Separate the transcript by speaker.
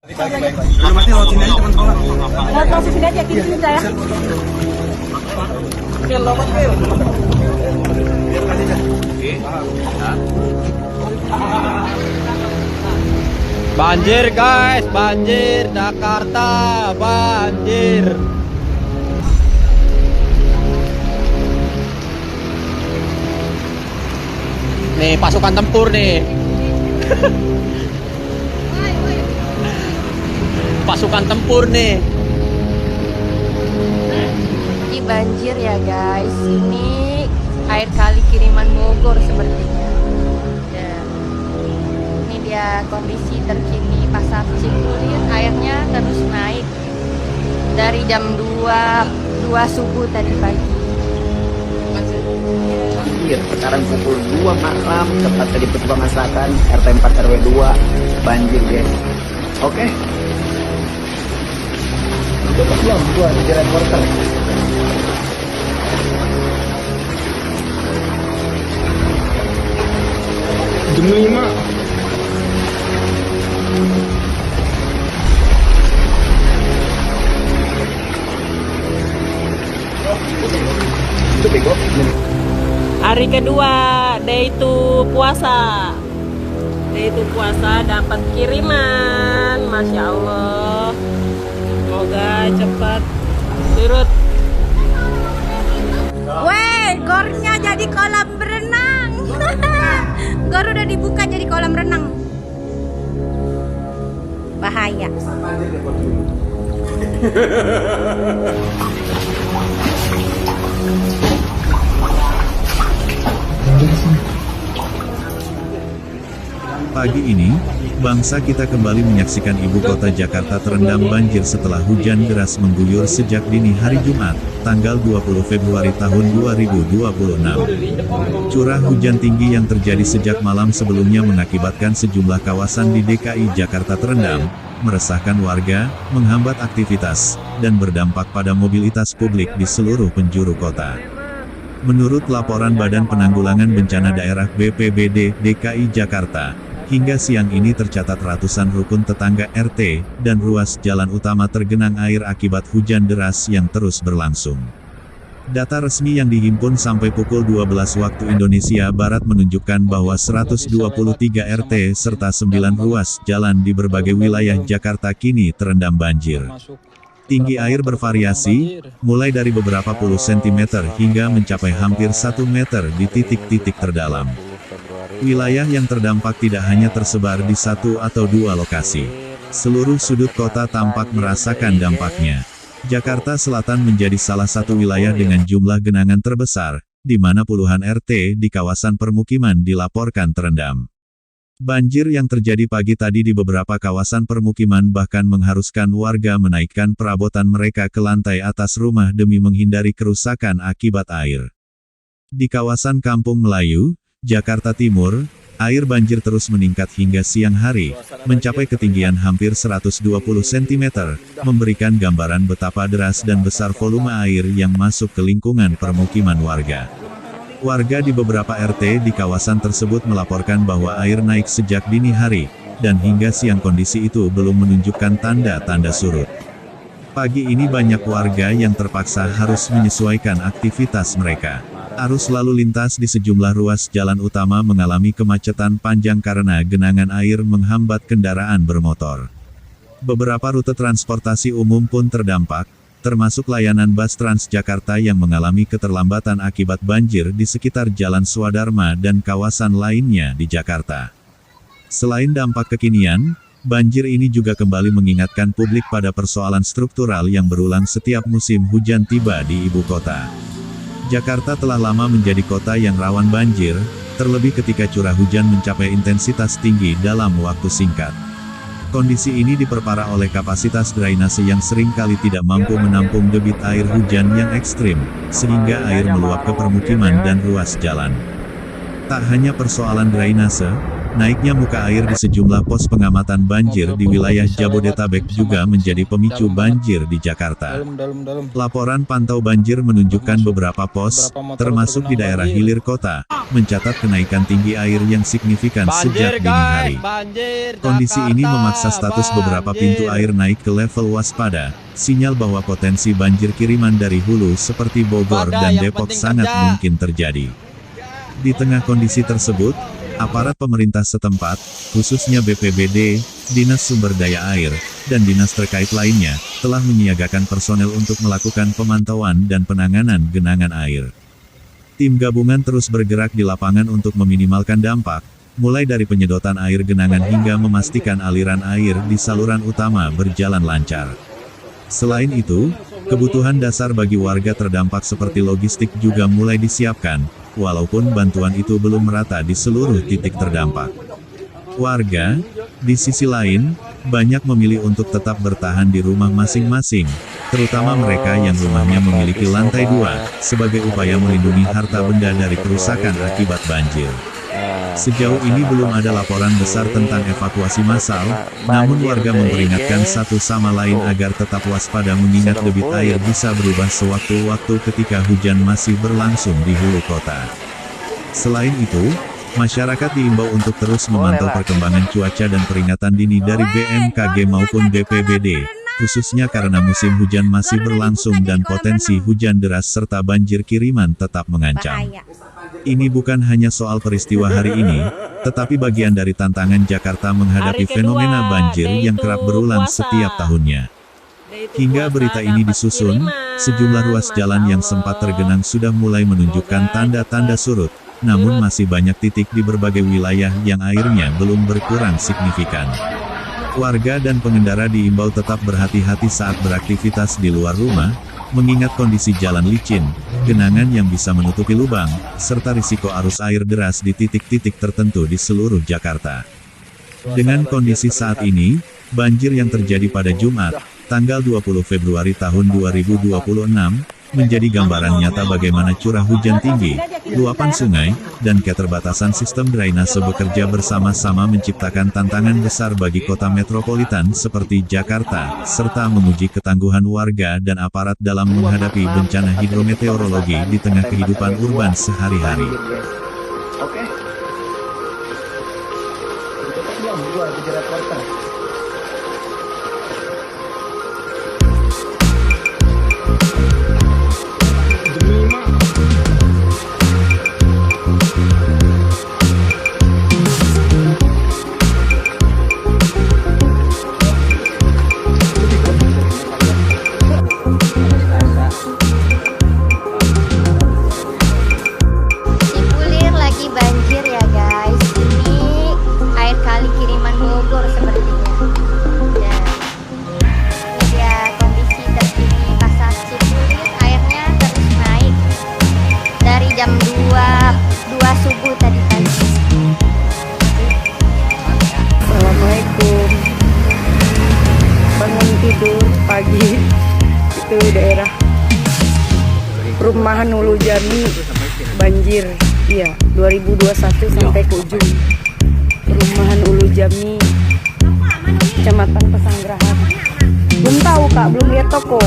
Speaker 1: Alamatnya lewat sini aja teman sekolah.
Speaker 2: Langsung sini aja kiri saya.
Speaker 3: Banjir guys, banjir Jakarta, banjir. Nih pasukan tempur nih. Pasukan tempur nih.
Speaker 4: Ini banjir ya guys. Ini air kali kiriman Bogor sepertinya. Ya. Ini dia kondisi terkini Pasar Cikulir. Airnya terus naik dari jam 2 subuh tadi pagi.
Speaker 5: Banjir sekarang pukul 2 malam tepat di Petubangan Selatan RT 4 RW 2 banjir guys. Oke. Udah belum gua jadi reporter.
Speaker 1: Jam 5.
Speaker 5: Itu bego.
Speaker 2: Hari kedua, day itu puasa. Day itu puasa dapat kiriman, masya Allah. Semoga cepat surut.
Speaker 4: Weh, gornya jadi kolam berenang. Gor udah dibuka jadi kolam renang. Bahaya.
Speaker 6: Pagi ini, bangsa kita kembali menyaksikan ibu kota Jakarta terendam banjir setelah hujan deras mengguyur sejak dini hari Jumat, tanggal 20 Februari tahun 2026. Curah hujan tinggi yang terjadi sejak malam sebelumnya mengakibatkan sejumlah kawasan di DKI Jakarta terendam, meresahkan warga, menghambat aktivitas, dan berdampak pada mobilitas publik di seluruh penjuru kota. Menurut laporan Badan Penanggulangan Bencana Daerah BPBD DKI Jakarta, hingga siang ini tercatat ratusan rukun tetangga RT, dan ruas jalan utama tergenang air akibat hujan deras yang terus berlangsung. Data resmi yang dihimpun sampai pukul 12 waktu Indonesia Barat menunjukkan bahwa 123 RT serta 9 ruas jalan di berbagai wilayah Jakarta kini terendam banjir. Tinggi air bervariasi, mulai dari beberapa puluh sentimeter hingga mencapai hampir 1 meter di titik-titik terdalam. Wilayah yang terdampak tidak hanya tersebar di satu atau dua lokasi. Seluruh sudut kota tampak merasakan dampaknya. Jakarta Selatan menjadi salah satu wilayah dengan jumlah genangan terbesar, di mana puluhan RT di kawasan permukiman dilaporkan terendam. Banjir yang terjadi pagi tadi di beberapa kawasan permukiman bahkan mengharuskan warga menaikkan perabotan mereka ke lantai atas rumah demi menghindari kerusakan akibat air. Di kawasan Kampung Melayu, Jakarta Timur, air banjir terus meningkat hingga siang hari, mencapai ketinggian hampir 120 cm, memberikan gambaran betapa deras dan besar volume air yang masuk ke lingkungan permukiman warga. Warga di beberapa RT di kawasan tersebut melaporkan bahwa air naik sejak dini hari, dan hingga siang kondisi itu belum menunjukkan tanda-tanda surut. Pagi ini banyak warga yang terpaksa harus menyesuaikan aktivitas mereka. Arus lalu lintas di sejumlah ruas jalan utama mengalami kemacetan panjang karena genangan air menghambat kendaraan bermotor. Beberapa rute transportasi umum pun terdampak, termasuk layanan bus Transjakarta yang mengalami keterlambatan akibat banjir di sekitar Jalan Swadharma dan kawasan lainnya di Jakarta. Selain dampak kekinian, banjir ini juga kembali mengingatkan publik pada persoalan struktural yang berulang setiap musim hujan tiba di ibu kota. Jakarta telah lama menjadi kota yang rawan banjir, terlebih ketika curah hujan mencapai intensitas tinggi dalam waktu singkat. Kondisi ini diperparah oleh kapasitas drainase yang sering kali tidak mampu menampung debit air hujan yang ekstrim, sehingga air meluap ke permukiman dan ruas jalan. Tak hanya persoalan drainase, Naiknya muka air di sejumlah pos pengamatan banjir di wilayah Jabodetabek juga menjadi pemicu banjir di Jakarta. Laporan pantau banjir menunjukkan beberapa pos, termasuk di daerah hilir kota, mencatat kenaikan tinggi air yang signifikan sejak dini hari. Kondisi ini memaksa status beberapa pintu air naik ke level waspada, sinyal bahwa potensi banjir kiriman dari hulu seperti Bogor dan Depok sangat mungkin terjadi. Di tengah kondisi tersebut, aparat pemerintah setempat, khususnya BPBD, Dinas Sumber Daya Air, dan dinas terkait lainnya, telah menyiagakan personel untuk melakukan pemantauan dan penanganan genangan air. Tim gabungan terus bergerak di lapangan untuk meminimalkan dampak, mulai dari penyedotan air genangan hingga memastikan aliran air di saluran utama berjalan lancar. Selain itu, kebutuhan dasar bagi warga terdampak seperti logistik juga mulai disiapkan, walaupun bantuan itu belum merata di seluruh titik terdampak. Warga, di sisi lain, banyak memilih untuk tetap bertahan di rumah masing-masing, terutama mereka yang rumahnya memiliki lantai 2, sebagai upaya melindungi harta benda dari kerusakan akibat banjir. Sejauh ini belum ada laporan besar tentang evakuasi massal, namun warga memperingatkan satu sama lain agar tetap waspada mengingat debit air bisa berubah sewaktu-waktu ketika hujan masih berlangsung di hulu kota. Selain itu, masyarakat diimbau untuk terus memantau perkembangan cuaca dan peringatan dini dari BMKG maupun BPBD, khususnya karena musim hujan masih berlangsung dan potensi hujan deras serta banjir kiriman tetap mengancam. Ini bukan hanya soal peristiwa hari ini, tetapi bagian dari tantangan Jakarta menghadapi fenomena banjir yang kerap berulang setiap tahunnya. Hingga berita ini disusun, sejumlah ruas jalan yang sempat tergenang sudah mulai menunjukkan tanda-tanda surut, namun masih banyak titik di berbagai wilayah yang airnya belum berkurang signifikan. Warga dan pengendara diimbau tetap berhati-hati saat beraktivitas di luar rumah, mengingat kondisi jalan licin, genangan yang bisa menutupi lubang, serta risiko arus air deras di titik-titik tertentu di seluruh Jakarta. Dengan kondisi saat ini, banjir yang terjadi pada Jumat, tanggal 20 Februari tahun 2026, menjadi gambaran nyata bagaimana curah hujan tinggi, luapan sungai, dan keterbatasan sistem drainase bekerja bersama-sama menciptakan tantangan besar bagi kota metropolitan seperti Jakarta, serta menguji ketangguhan warga dan aparat dalam menghadapi bencana hidrometeorologi di tengah kehidupan urban sehari-hari.
Speaker 5: Oke. Belum, gua bicara reporter.
Speaker 4: Cipulir lagi banjir ya guys. Ini air kali kiriman Bogor sepertinya. Ya. Ini dia kondisi terkini pasar Cipulir, airnya terus naik dari jam 2 subuh tadi pagi.
Speaker 7: Assalamualaikum. Bangun tidur pagi itu daerah perumahan Ulu Jami banjir, iya 2021 sampai ke ujung perumahan Ulu Jami, Kecamatan Pesanggerahan. Belum tahu kak, belum lihat toko.